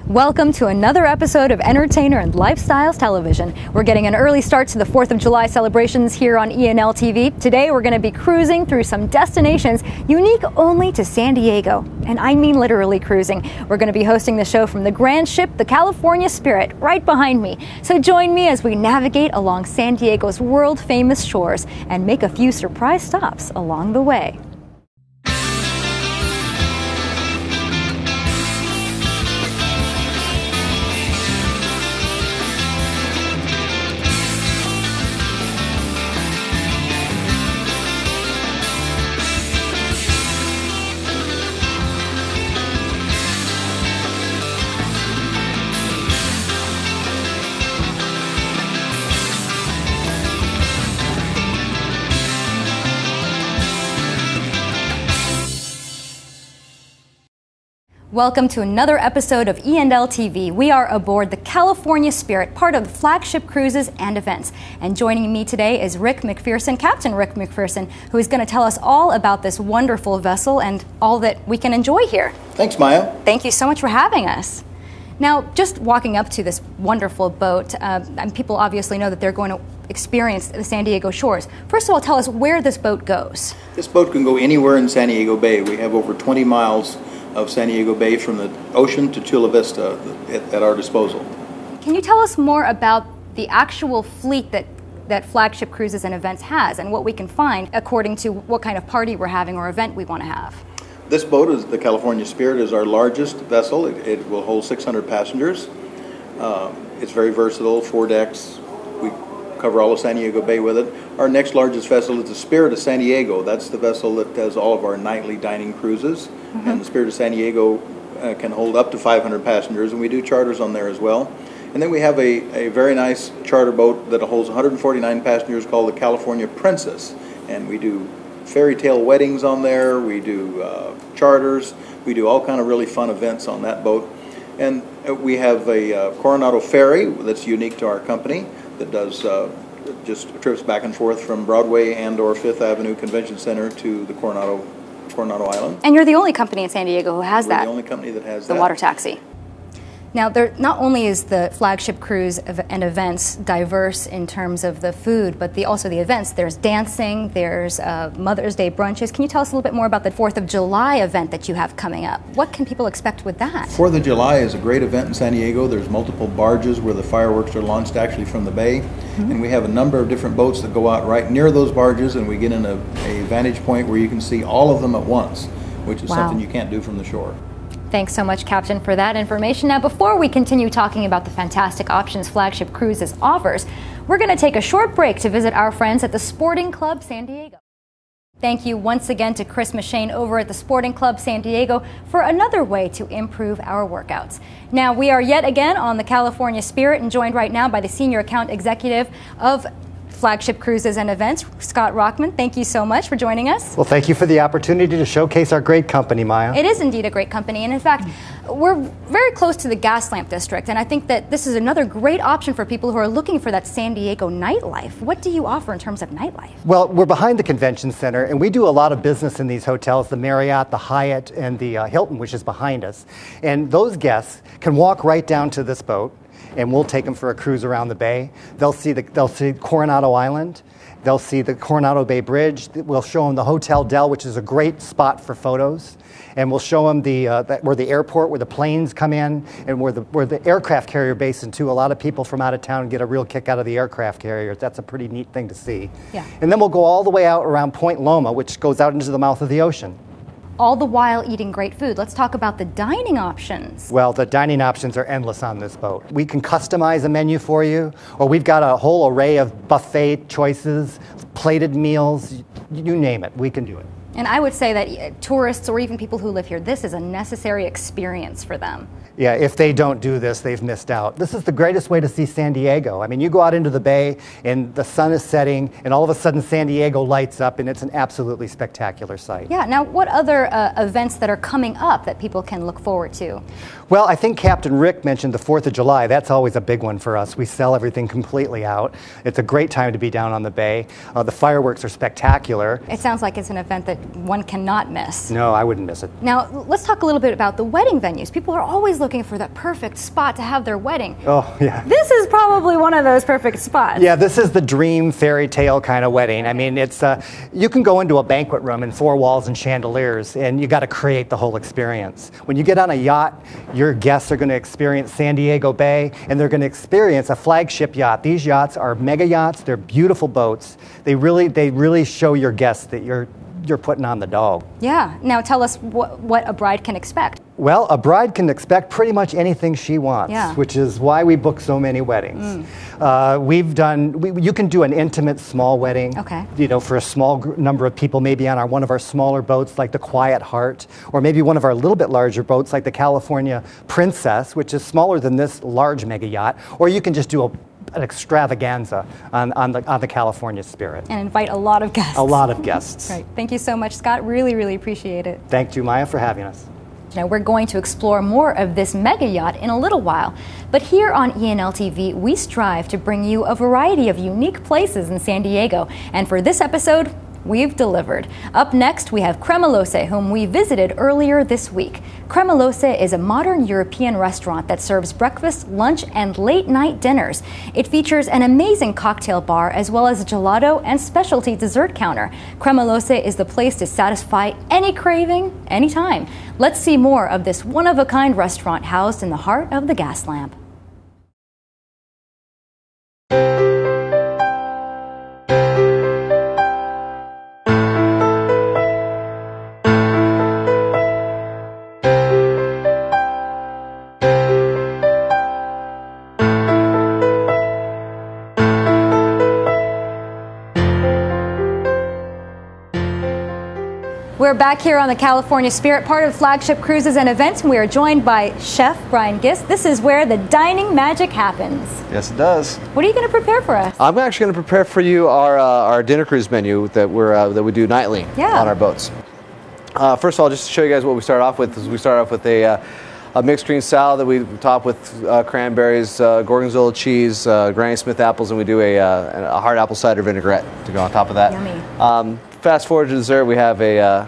Welcome to another episode of Entertainer and Lifestyles Television. We're getting an early start to the 4th of July celebrations here on ENL TV. Today we're going to be cruising through some destinations unique only to San Diego. And I mean literally cruising. We're going to be hosting the show from the grand ship, the California Spirit, right behind me. So join me as we navigate along San Diego's world-famous shores and make a few surprise stops along the way. Welcome to another episode of ENL TV. We are aboard the California Spirit, part of the Flagship Cruises and Events. And joining me today is Rick McPherson, Captain Rick McPherson, who is going to tell us all about this wonderful vessel and all that we can enjoy here. Thanks, Maya. Thank you so much for having us. Now, just walking up to this wonderful boat, and people obviously know that they're going to experience the San Diego shores. First of all, tell us where this boat goes. This boat can go anywhere in San Diego Bay. We have over 20 miles of San Diego Bay from the ocean to Chula Vista at our disposal. Can you tell us more about the actual fleet that Flagship Cruises and Events has and what we can find according to what kind of party we're having or event we want to have? This boat, is the California Spirit, is our largest vessel. It will hold 600 passengers. It's very versatile, 4 decks. We cover all of San Diego Bay with it. Our next largest vessel is the Spirit of San Diego. That's the vessel that does all of our nightly dining cruises. Mm-hmm. And the Spirit of San Diego can hold up to 500 passengers, and we do charters on there as well. And then we have a very nice charter boat that holds 149 passengers called the California Princess. And we do fairy tale weddings on there, we do charters, we do all kind of really fun events on that boat. And we have a Coronado Ferry that's unique to our company that does just trips back and forth from Broadway and or Fifth Avenue Convention Center to the Coronado Island. And you're the only company in San Diego who has that. We're the only company that has the water taxi. Now, not only is the Flagship Cruise and Events diverse in terms of the food, but also the events. There's dancing, there's Mother's Day brunches. Can you tell us a little bit more about the 4th of July event that you have coming up? What can people expect with that? 4th of July is a great event in San Diego. There's multiple barges where the fireworks are launched actually from the bay. Mm-hmm. And we have a number of different boats that go out right near those barges, and we get in a vantage point where you can see all of them at once, which is something you can't do from the shore. Thanks so much, Captain, for that information. Now, before we continue talking about the fantastic options Flagship Cruises offers, we're going to take a short break to visit our friends at the Sporting Club San Diego. Thank you once again to Chris Machane over at the Sporting Club San Diego for another way to improve our workouts. Now, we are yet again on the California Spirit and joined right now by the Senior Account Executive of Flagship Cruises and Events, Scott Rahman. Thank you so much for joining us. Well, thank you for the opportunity to showcase our great company, Maya. It is indeed a great company, and in fact, we're very close to the Gaslamp District, and I think that this is another great option for people who are looking for that San Diego nightlife. What do you offer in terms of nightlife? Well, we're behind the convention center, and we do a lot of business in these hotels, the Marriott, the Hyatt, and the Hilton, which is behind us. And those guests can walk right down to this boat, and we'll take them for a cruise around the bay. They'll see Coronado Island. They'll see the Coronado Bay Bridge. We'll show them the Hotel Del, which is a great spot for photos. And we'll show them where the airport, where the planes come in, and where the aircraft carrier base in too. A lot of people from out of town get a real kick out of the aircraft carriers. That's a pretty neat thing to see. Yeah. And then we'll go all the way out around Point Loma, which goes out into the mouth of the ocean. All the while eating great food. Let's talk about the dining options. Well, the dining options are endless on this boat. We can customize a menu for you, or we've got a whole array of buffet choices, plated meals, you name it, we can do it. And I would say that tourists or even people who live here, this is a necessary experience for them. Yeah, if they don't do this, they've missed out. This is the greatest way to see San Diego. I mean, you go out into the bay and the sun is setting and all of a sudden San Diego lights up and it's an absolutely spectacular sight. Yeah, now what other events that are coming up that people can look forward to? Well, I think Captain Rick mentioned the 4th of July. That's always a big one for us. We sell everything completely out. It's a great time to be down on the bay. The fireworks are spectacular. It sounds like it's an event that one cannot miss. No, I wouldn't miss it. Now, let's talk a little bit about the wedding venues. People are always looking looking for that perfect spot to have their wedding. Oh, yeah. This is probably one of those perfect spots. Yeah, this is the dream fairy tale kind of wedding. I mean, it's you can go into a banquet room and 4 walls and chandeliers, and you got to create the whole experience. When you get on a yacht, your guests are going to experience San Diego Bay, and they're going to experience a flagship yacht. These yachts are mega yachts. They're beautiful boats. They really show your guests that you're putting on the dog. Yeah. Now tell us what a bride can expect. Well, a bride can expect pretty much anything she wants, Yeah. which is why we book so many weddings. You can do an intimate small wedding, Okay. you know, for a small number of people, maybe on one of our smaller boats like the Quiet Heart, or maybe one of our little bit larger boats like the California Princess, which is smaller than this large mega yacht, or you can just do an extravaganza on the California Spirit. And invite a lot of guests. A lot of guests. Right. Thank you so much, Scott. Really, really appreciate it. Thank you, Maya, for having us. Now, we're going to explore more of this mega yacht in a little while. But here on ENL TV, we strive to bring you a variety of unique places in San Diego. And for this episode, we've delivered. Up next, we have Cremalose, whom we visited earlier this week. Cremalose is a modern European restaurant that serves breakfast, lunch, and late-night dinners. It features an amazing cocktail bar as well as a gelato and specialty dessert counter. Cremalose is the place to satisfy any craving, anytime. Let's see more of this one-of-a-kind restaurant housed in the heart of the gas lamp. We're back here on the California Spirit, part of Flagship Cruises and Events, and we are joined by Chef Brian Gist. This is where the dining magic happens. Yes, it does. What are you going to prepare for us? I'm actually going to prepare for you our dinner cruise menu that we do nightly on our boats. First of all, just to show you guys what we start off with, is we start off with a mixed green salad that we top with cranberries, gorgonzola cheese, Granny Smith apples, and we do a hard apple cider vinaigrette to go on top of that. Yummy. Fast forward to dessert, we have a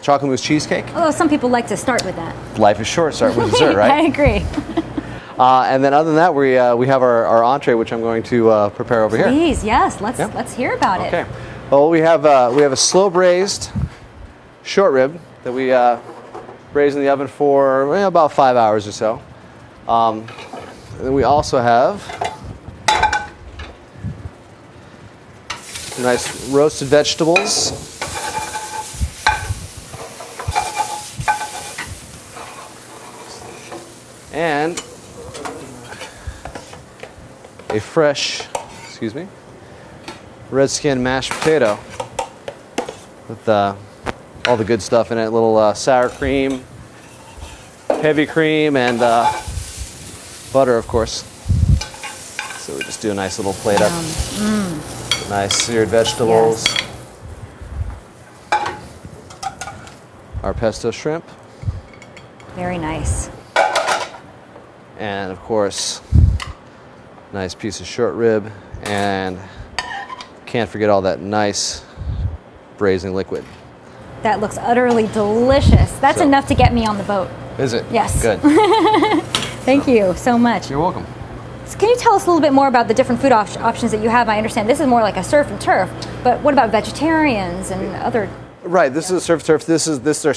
chocolate mousse cheesecake. Although some people like to start with that. Life is short, start with dessert, right? I agree. And then other than that, we have our entree, which I'm going to prepare over here. Please, yes, let's hear about it. Okay. Well, we have a slow braised short rib that we braise in the oven for about 5 hours or so. And then we also have nice roasted vegetables. And a fresh, red skin mashed potato with all the good stuff in it. A little sour cream, heavy cream, and butter, of course. So we just do a nice little plate up. Nice seared vegetables. Yes. Our pesto shrimp. Very nice. And of course, nice piece of short rib, and can't forget all that nice braising liquid. That looks utterly delicious. That's enough to get me on the boat. Is it? Yes. Good. Thank you so much. You're welcome. So can you tell us a little bit more about the different food options that you have? I understand this is more like a surf and turf, but what about vegetarians and other? Right. This is a surf and turf. This is our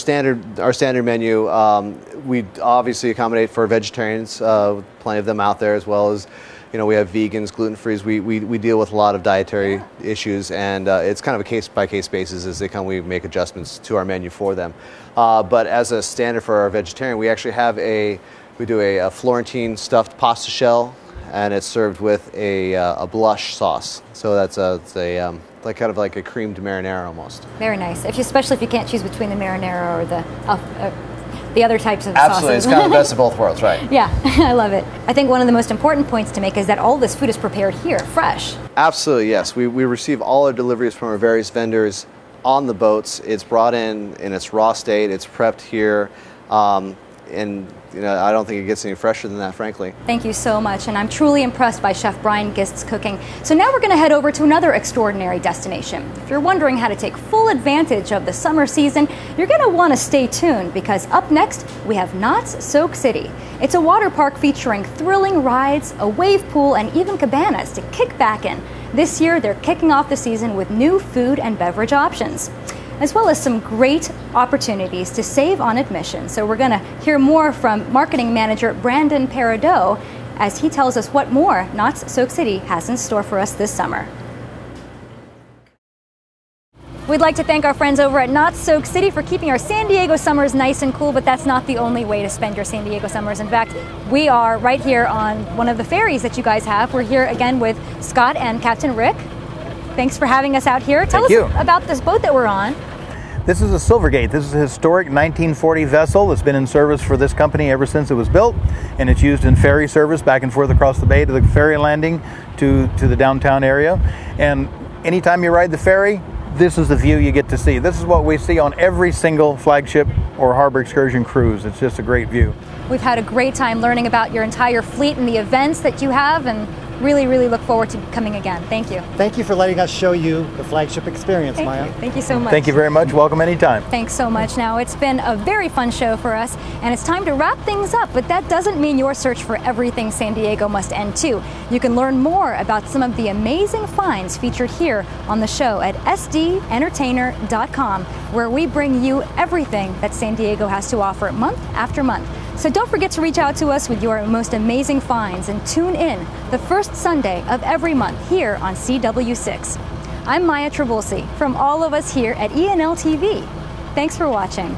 standard menu. We obviously accommodate for vegetarians, plenty of them out there, as well as, we have vegans, gluten-frees. We deal with a lot of dietary issues, and it's kind of a case-by-case basis. As they come, we make adjustments to our menu for them. But as a standard for our vegetarian, we actually have we do a Florentine stuffed pasta shell, and it's served with a blush sauce. So it's like kind of like a creamed marinara almost. Very nice, especially if you can't choose between the marinara or the other types of Absolutely, sauces. it's kind of the best of both worlds, right? Yeah, I love it. I think one of the most important points to make is that all this food is prepared here, fresh. Absolutely, yes. We receive all our deliveries from our various vendors on the boats. It's brought in its raw state. It's prepped here. and I don't think it gets any fresher than that, frankly. Thank you so much, and I'm truly impressed by Chef Brian Gist's cooking. So now we're going to head over to another extraordinary destination. If you're wondering how to take full advantage of the summer season, you're going to want to stay tuned, because up next we have Knott's Soak City. It's a water park featuring thrilling rides, a wave pool, and even cabanas to kick back in. This year they're kicking off the season with new food and beverage options, as well as some great opportunities to save on admission. So we're going to hear more from marketing manager Brandon Peridot as he tells us what more Knott's Soak City has in store for us this summer. We'd like to thank our friends over at Knott's Soak City for keeping our San Diego summers nice and cool, but that's not the only way to spend your San Diego summers. In fact, we are right here on one of the ferries that you guys have. We're here again with Scott and Captain Rick. Thanks for having us out here. Tell us about this boat that we're on. This is a Silvergate. This is a historic 1940 vessel that's been in service for this company ever since it was built, and it's used in ferry service back and forth across the bay to the ferry landing to the downtown area. And anytime you ride the ferry, this is the view you get to see. This is what we see on every single flagship or harbor excursion cruise. It's just a great view. We've had a great time learning about your entire fleet and the events that you have, and really look forward to coming again. Thank you. Thank you for letting us show you the flagship experience, Maya. Thank you so much. Thank you very much. Welcome anytime. Thanks so much. Now, it's been a very fun show for us, and it's time to wrap things up, but that doesn't mean your search for everything San Diego must end too. You can learn more about some of the amazing finds featured here on the show at sdentertainer.com, where we bring you everything that San Diego has to offer month after month. So don't forget to reach out to us with your most amazing finds, and tune in the first Sunday of every month here on CW6. I'm Maya Trabulsi from all of us here at ENL TV. Thanks for watching.